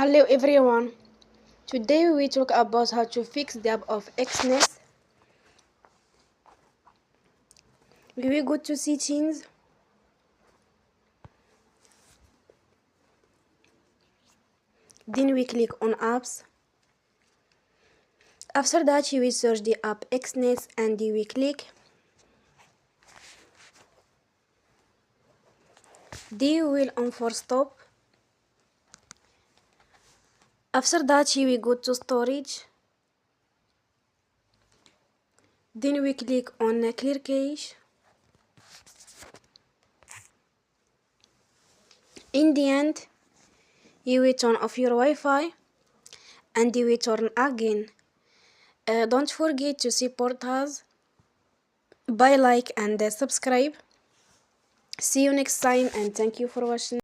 Hello everyone. Today we talk about how to fix the app of Exness. We will go to settings. Then we click on apps. After that you will search the app Exness and you will click. Then you will on for stop. After that you will go to storage. Then we click on clear cache. In the end, you will turn off your Wi-Fi and you will turn again. Don't forget to support us by like and subscribe. See you next time and thank you for watching.